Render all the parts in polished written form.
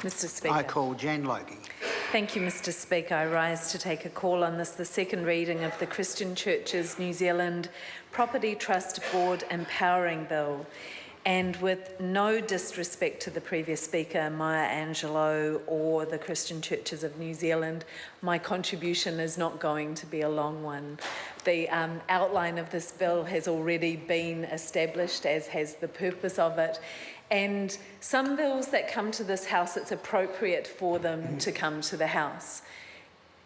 Mr Speaker. I call Jan Logie. Thank you, Mr Speaker. I rise to take a call on this, the second reading of the Christian Churches New Zealand Property Trust Board Empowering Bill. And with no disrespect to the previous speaker, Maya Angelou, or the Christian Churches of New Zealand, my contribution is not going to be a long one. The outline of this bill has already been established, as has the purpose of it. And some bills that come to this House, it's appropriate for them to come to the House.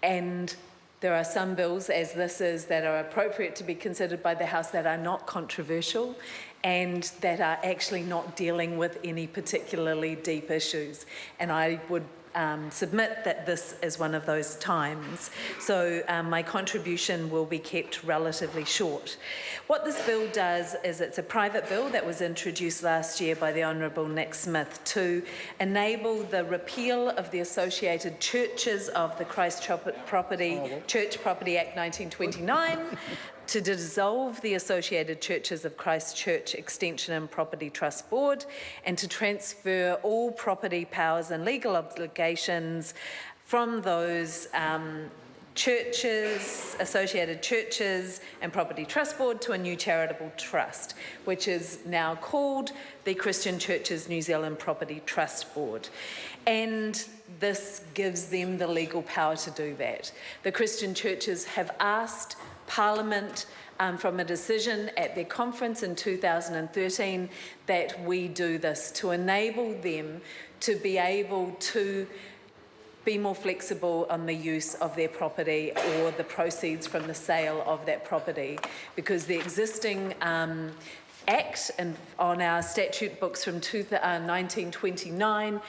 And there are some bills, as this is, that are appropriate to be considered by the House that are not controversial and that are actually not dealing with any particularly deep issues. And I would submit that this is one of those times. So my contribution will be kept relatively short. What this bill does is it's a private bill that was introduced last year by the Honourable Nick Smith to enable the repeal of the Associated Churches of the Church Property Act 1929, to dissolve the Associated Churches of Christchurch Extension and Property Trust Board, and to transfer all property powers and legal obligations from those churches, Associated Churches and Property Trust Board to a new charitable trust, which is now called the Christian Churches New Zealand Property Trust Board. And this gives them the legal power to do that. The Christian churches have asked Parliament from a decision at their conference in 2013 that we do this to enable them to be able to be more flexible on the use of their property or the proceeds from the sale of that property, because the existing Act and on our statute books from 1929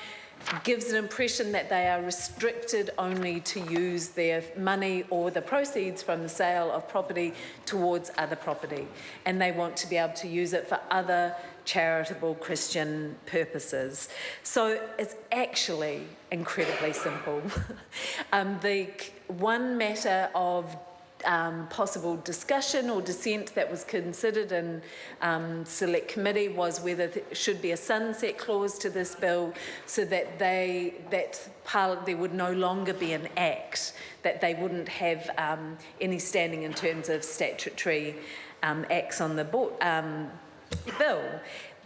gives an impression that they are restricted only to use their money or the proceeds from the sale of property towards other property, and they want to be able to use it for other charitable Christian purposes. So it's actually incredibly simple. The one matter of possible discussion or dissent that was considered in select committee was whether there should be a sunset clause to this bill, so that there would no longer be an act, that they wouldn't have any standing in terms of statutory acts on the bill.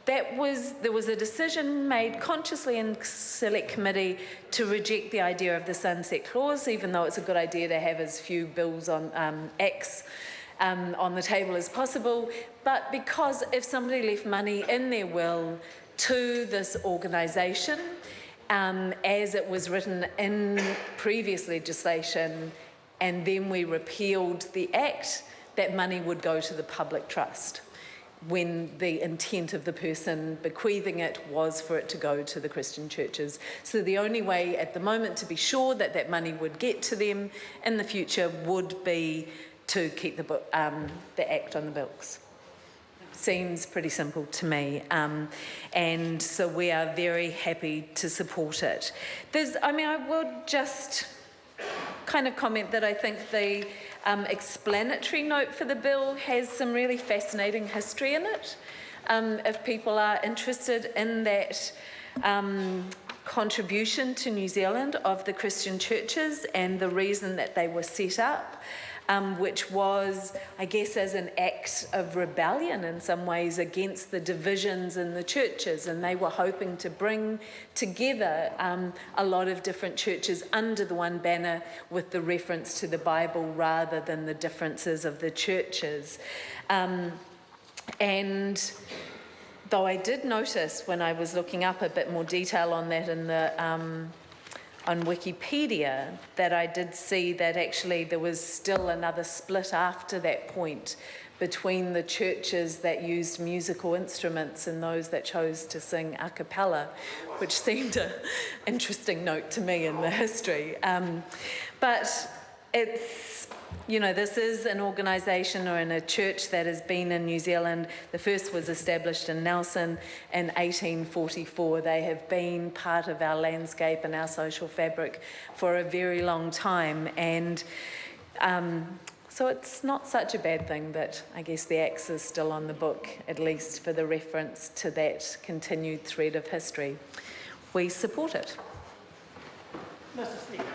There was a decision made consciously in select committee to reject the idea of the sunset clause, even though it's a good idea to have as few bills on acts on the table as possible. But because if somebody left money in their will to this organisation, as it was written in previous legislation, and then we repealed the Act, that money would go to the public trust, when the intent of the person bequeathing it was for it to go to the Christian churches. So the only way at the moment to be sure that that money would get to them in the future would be to keep the Act on the books. Seems pretty simple to me, and so we are very happy to support it. I would just kind of comment that I think the explanatory note for the bill has some really fascinating history in it. If people are interested in that contribution to New Zealand of the Christian churches and the reason that they were set up, which was, I guess, as an act of rebellion in some ways against the divisions in the churches, and they were hoping to bring together a lot of different churches under the one banner with the reference to the Bible rather than the differences of the churches. And though I did notice when I was looking up a bit more detail on that in the on Wikipedia, that I did see that actually there was still another split after that point between the churches that used musical instruments and those that chose to sing a cappella, which seemed an interesting note to me in the history. But it's, this is an organisation or in a church that has been in New Zealand. The first was established in Nelson in 1844. They have been part of our landscape and our social fabric for a very long time. And so it's not such a bad thing that I guess the axe is still on the book, at least for the reference to that continued thread of history. We support it. Mr. Speaker.